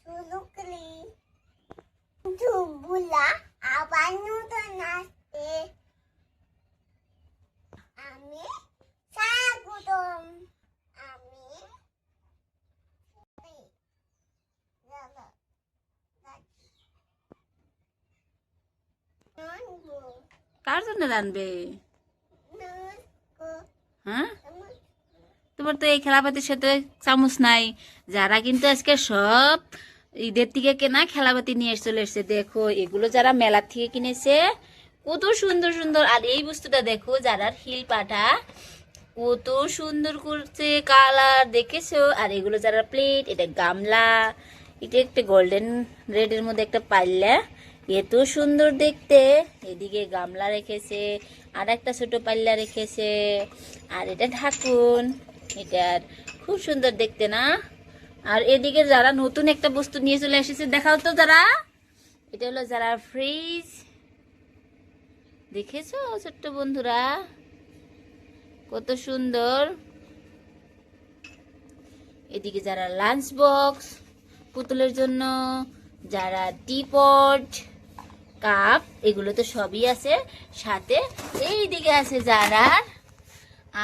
Sulukli. Jubula awan nonton আসছে আমি স্বাগতম আমি কার জন্য রানবে? হ্যাঁ, তোমার তো এই খেলাপাতির সাথে চামচ নাই। যারা কিন্তু আজকে সব ঈদের থেকে কেনা খেলাপাতি নিয়ে চলে এসছে। দেখো এগুলো যারা মেলা থেকে কিনেছে, কত সুন্দর সুন্দর। আর এই বস্তুটা দেখো, যারা হিল পাটা কত সুন্দর করছে কালার, দেখেছো? আর এগুলো যারা প্লেট, এটা গামলা, এটা একটা গোল্ডেন রেডের মধ্যে একটা পাল্লা, এত সুন্দর দেখতে। এদিকে গামলা রেখেছে, আর একটা ছোট পাল্লা রেখেছে, আর এটা ঢাকুন, এটার খুব সুন্দর দেখতে না? আর এদিকে যারা নতুন একটা বস্তু নিয়ে চলে এসেছে, দেখাও তো যারা। এটা হলো যারা ফ্রিজ, দেখেছো ছোট্ট বন্ধুরা কত সুন্দর। এদিকে যারা লাঞ্চ বক্স পুতুলের জন্য, যারা টিপট, কাপ, এগুলো তো সবই আছে। সাথে এইদিকে আছে যারা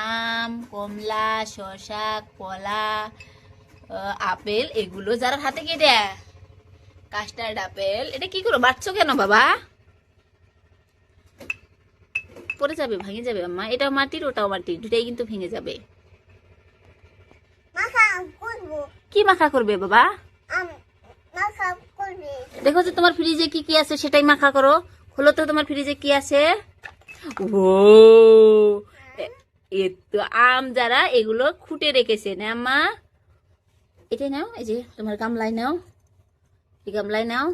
আম, কমলা, শসা, কলা, আপেল, এগুলো যারা হাতে কেটে কাস্টার্ড আপেল। এটা কি করো, বাড়ছো কেন বাবা? পড়ে যাবে, ভেঙে যাবে আম্মা। এটাও মাটির, ওটাও মাটির, দুটাই কিন্তু ভেঙে যাবে। কি মাখা করবে বাবা? দেখো যে তোমার ফ্রিজে কি কি আছে, সেটাই মাখা করো। খোলো তো তোমার ফ্রিজে কি আছে। ও, এ তো আম যারা এগুলো খুঁটে রেখেছে না আম্মা। এটাই নাও, এই যে তোমার গামলায় নাও, এই গামলায় নাও,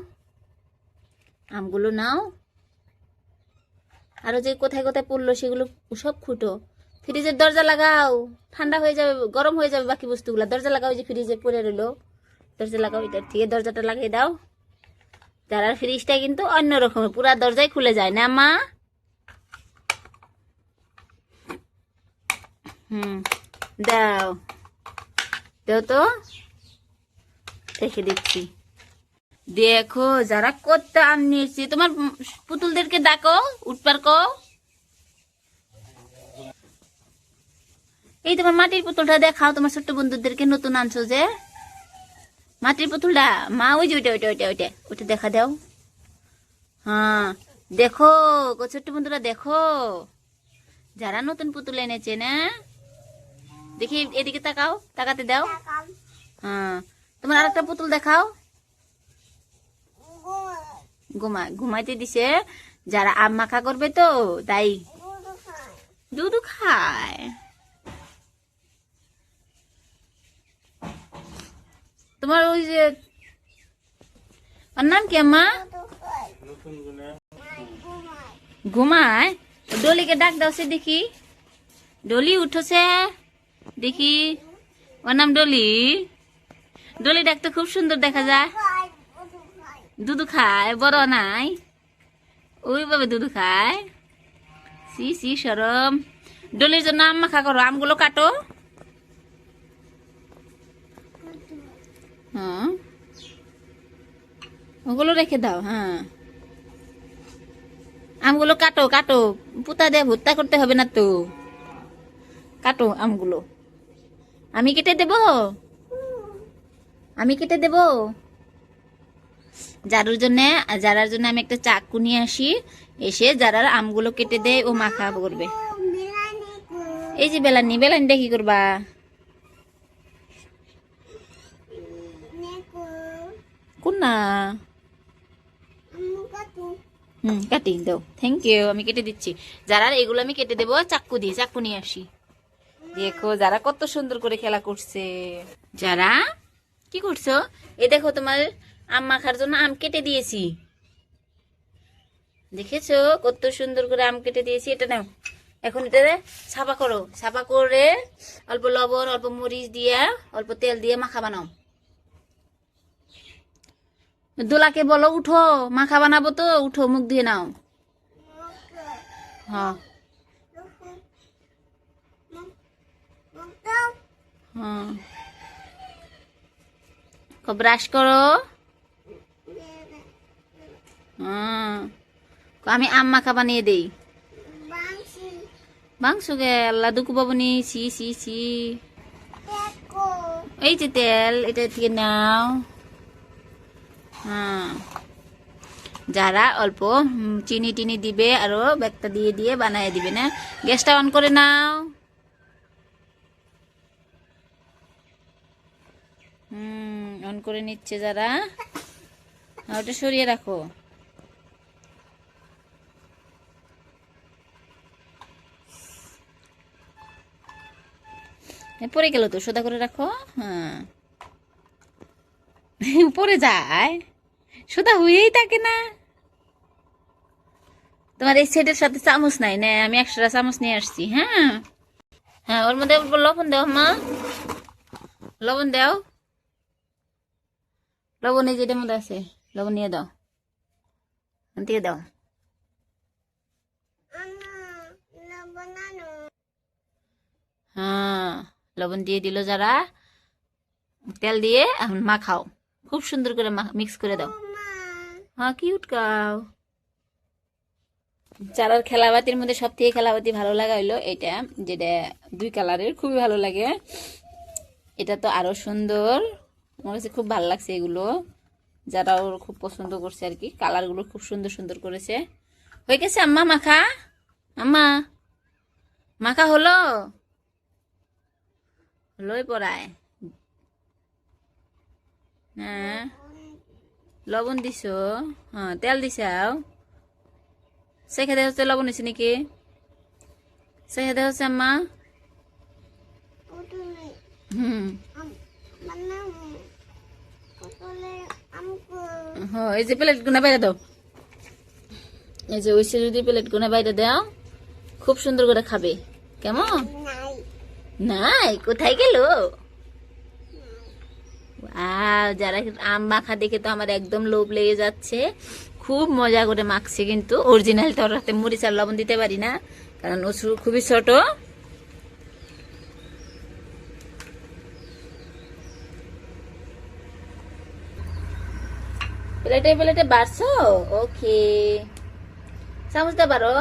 আমগুলো নাও। আরো যে কোথায় কোথায় পড়লো সেগুলো সব খুঁটো। ফ্রিজের দরজা লাগাও, ঠান্ডা হয়ে যাবে, গরম হয়ে যাবে বাকি বস্তুগুলো। দরজা লাগাও, যে ফ্রিজে পড়ে রইলো, দরজা লাগাও। এটার থেকে দরজাটা লাগিয়ে দাও। যারা ফ্রিজটা কিন্তু অন্যরকম, পুরা দরজায় খুলে যায় না মা। দাও দাও তো, রেখে দিচ্ছি। দেখো যারা করতে আম নিয়েছি, তোমার পুতুলদেরকে ডাকো, উঠবার কো। এই তোমার মাটির পুতুলটা দেখাও, তোমার ছোট্ট বন্ধুদেরকে নতুন আনছো যে মাটির পুতুলটা। মা ওই যে ওইটা ওইটা ওইটা ওইটা ওইটা দেখা দাও। হ্যাঁ দেখো ছোট্ট বন্ধুরা, দেখো যারা নতুন পুতুল এনেছে না। দেখি এদিকে তাকাও, তাকাতে দাও। হ্যাঁ, তোমার আরেকটা পুতুল দেখাও। ঘুমাইতে দিছে। যারা আম মাখা করবে তো তাই দুধ খায়। তোমার ওই যে ওর নাম কি আম্মা? ঘুমায়। ডলিকে ডাক দাও, সে দেখি। ডলি উঠছে দেখি। ওর নাম ডলি। ডলি ডাকতে খুব সুন্দর দেখা যায়। দুধ খায়, বড় নাই ওই ভাবে দুধ খায়। সি সি সরম। ডলির জন্য আম মাখা করো, আমগুলো কাটো। হ্যাঁ, ওগুলো রেখে দাও। হ্যাঁ, আমগুলো কাটো কাটো, পুতা দিয়ে ভর্তা করতে হবে না তো। কাটো আমগুলো। আমি কেটে দেব, আমি কেটে দেব। যারার জন্য আমি একটা চাকু নিয়ে আসি, এসে যারার আমগুলো কেটে দেয় ও মাখা করবে। এই যে বেলানি, বেলানিটা কি করবা? কোন না? কাটি দাও। থ্যাংক ইউ, আমি কেটে দিচ্ছি। যারা এগুলো আমি কেটে দেবো চাকু দিয়ে। চাকু নিয়ে আসি। দেখো যারা কত সুন্দর করে খেলা করছে। যারা কি করছো? এ দেখো তোমার আম মাখার জন্য আম কেটে দিয়েছি, দেখেছো কত সুন্দর করে আম কেটে দিয়েছি। এটা নাও, এখন এটা ছাপা করো। ছাপা করে অল্প লবণ, অল্প মরিচ দিয়ে, অল্প তেল দিয়ে মাখা বানাও। দোলাকে বলো উঠো, মাখা বানাবো তো, উঠো, মুখ দিয়ে নাও। হ্যাঁ হ্যাঁ, ব্রাশ করো। হ্যাঁ, আমি আম মাখা বানিয়ে দেই। বাংশি মাংস গে আল্লাহ দুকু বাবুনি, সি সি সি। দেখো এই যে তেল, এটা থেকে নাও। হ্যাঁ, যারা অল্প চিনি টিনি দিবে আরো ব্যাগটা দিয়ে দিয়ে বানায় দিবে না। গ্যাসটা অন করে নাও। অন করে নিচ্ছে যারা। ওটা সরিয়ে রাখো। পরে গেল তো, সোজা করে রাখো। হ্যাঁ, পরে যায়, সোজা হয়েই থাকে না। তোমার এই সেটের সাথে চামচ নাই না, আমি একশোটা চামচ নিয়ে আসছি। হ্যাঁ হ্যাঁ, ওর মধ্যে লবণ দাও মা, লবণ দাও। লবণ এই যেটার মধ্যে আছে, লবণ নিয়ে দাও, দিয়ে দাও। আম্মা লবণানো হ্যাঁ, লবণ দিয়ে দিল যারা। তেল দিয়ে এখন মাখাও, খুব সুন্দর করে মিক্স করে দাও। মা হ্যাঁ, কিউট কাও। চারার খেলাবাতির মধ্যে সব থেকে খেলাবাতি ভালো লাগা হইলো এটা, যেটা 2 কালারের, খুবই ভালো লাগে। এটা তো আরো সুন্দর, আমার কাছে খুব ভালো লাগছে এগুলো। যারা ওর খুব পছন্দ করছে আর কি, কালারগুলো খুব সুন্দর সুন্দর করেছে। হয়ে গেছে আম্মা মাখা? আম্মা মাখা হলো? হলোই পড়ায়। হ্যাঁ, লবণ দিছো? হ্যাঁ, তেল দিছাও? সেখে দেওয়া হচ্ছে লবণ হয়েছে নাকি? সেখে দেওয়া হচ্ছে আম্মা? পুতুলে হুম, বানাবো পুতুলে আমকো হ্যাঁ, এই যে প্লেট গুনা বাইরে দাও। এই যে ওইসে যদি প্লেট গুনা বাইরে দাও, খুব সুন্দর করে খাবে। কেমন? নাই নাই, কোথায় গেল? যারা আম মাখা দেখে তো আমার একদম লোভ লেগে যাচ্ছে। খুব মজা করে মাখছে, কিন্তু অরিজিনাল তো ওর হাতে মরিচ আর লবণ দিতে পারি না, কারণ ও খুবই ছোট। প্লেটে প্লেটে বাড়ছো? ওকে, চামচটা বারো।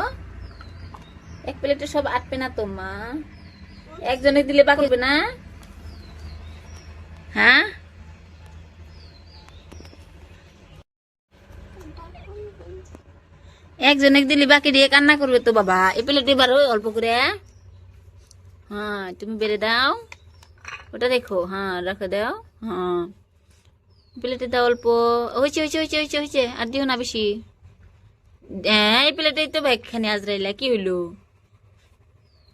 এক প্লেটে সব আটবে না তো মা, একজনে দিলে বাকি হবে না। হ্যাঁ, একজনে দিলে বাকি দিয়ে কান্না করবে তো বাবা। এই প্লেটে বারো অল্প করে। হ্যাঁ, তুমি বেড়ে দাও, ওটা রেখো। হ্যাঁ, রেখে দাও। হ্যাঁ, প্লেটে দাও অল্প। হয়েছে হয়েছে হয়েছে হয়েছে হয়েছে, আর দিও না বেশি। হ্যাঁ, এই প্লেটেই তো ব্যাগখানে আজরাইলা, কি হইলো?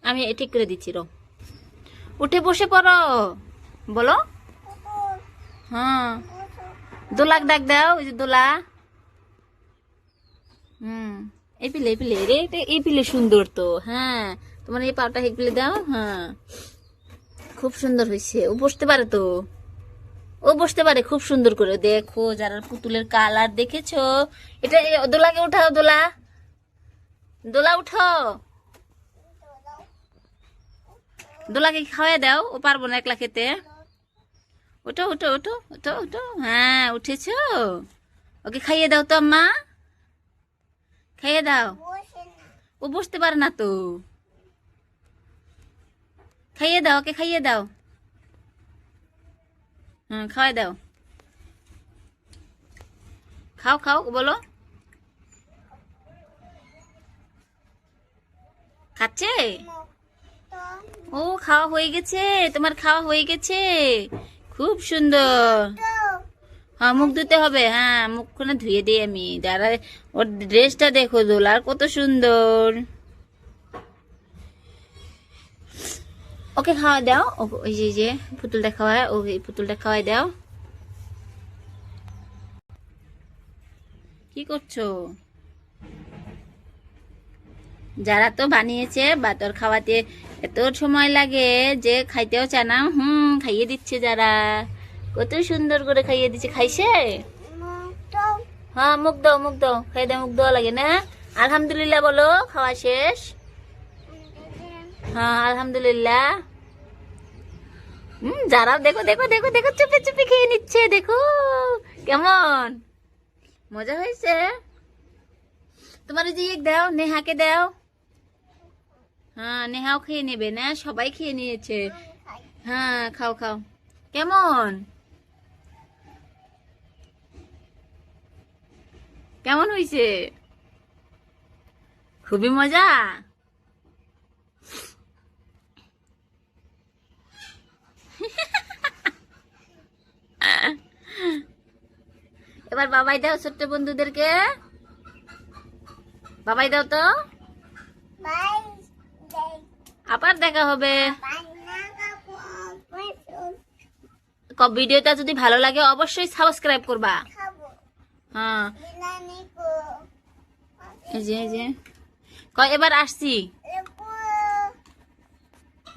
আমি ঠিক করে দিচ্ছি, রো। উঠে বসে পড়ো, বলো। হ্যাঁ, দোলাক ডাক দাও, ওই যে দোলা। এই পিলে রে, এই পিলে সুন্দর তো। হ্যাঁ, তোমার এই পাটা এই পিলে দাও। হ্যাঁ, খুব সুন্দর হয়েছে। ও বসতে পারে তো, ও বসতে পারে খুব সুন্দর করে। দেখো যারা পুতুলের কালার দেখেছো। এটা দোলাকে উঠাও, দোলা, দোলা উঠো। দোলাকে খাওয়াই দাও, ও পারবো না একলা খেতে। ওঠো ওঠো ওঠো ওঠো ওঠো। হ্যাঁ, উঠেছো? ওকে খাইয়ে দাও তো আম্মা, খাইয়ে দাও। বসে না ও বসতে পারে না তো, খাইয়ে দাও, ওকে খাইয়ে দাও। খাওয়াই দাও। খাও খাও, বলো। খাচ্ছে? তো ও, খাওয়া হয়ে গেছে, তোমার খাওয়া হয়ে গেছে। খুব সুন্দর। তো হ্যাঁ, মুখ ধুতে হবে। হ্যাঁ, মুখখানে ধুয়ে দিই আমি। যারা ওর ড্রেসটা দেখো দোলার, কত সুন্দর। ওকে খাওয়া দাও। ওই যে পুতুলটা খাওয়ায়, ওকে পুতুলটা খাওয়াই দাও। কি করছো? যারা তো বানিয়েছে বা তোর খাওয়াতে এত সময় লাগে যে খাইতেও চায় না। খাইয়ে দিচ্ছে যারা, কত সুন্দর করে খাইয়ে দিচ্ছে। খাইছে? তো হ্যাঁ, মুখ দাও, মুখ দাও, খাই দাও। মুখ দেওয়া লাগে না? আলহামদুলিল্লাহ বলো, খাওয়া শেষ। হ্যাঁ, আলহামদুলিল্লাহ। যারা দেখো দেখো দেখো দেখো, চুপে চুপে খেয়ে নিচ্ছে। দেখো কেমন মজা হয়েছে। তোমার ওই যে ইয়ে দাও, নেহাকে দাও। হ্যাঁ, নেহাও খেয়ে নেবে না, সবাই খেয়ে নিয়েছে। খাই হ্যাঁ, খাও খাও। কেমন কেমন হয়েছে? খুবই মজা। এবার বাবাই দাও ছোট্ট বন্ধুদেরকে, বাবাই দাও তো। বাই যাই আবার দেখা হবে। বান্না কাপু ভিডিওটা যদি ভালো লাগে অবশ্যই সাবস্ক্রাইব করবা। খাবো হ্যাঁ, বিনানি কো এই যে এবার আসছি। লেপু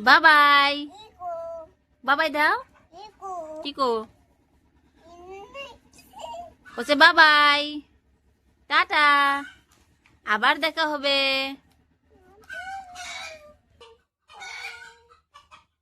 বাবাই, ইকো বাবাই দাও। ইকো কি কো? ইন্নি বলছে বাবাই, টাটা, আবার দেখা হবে।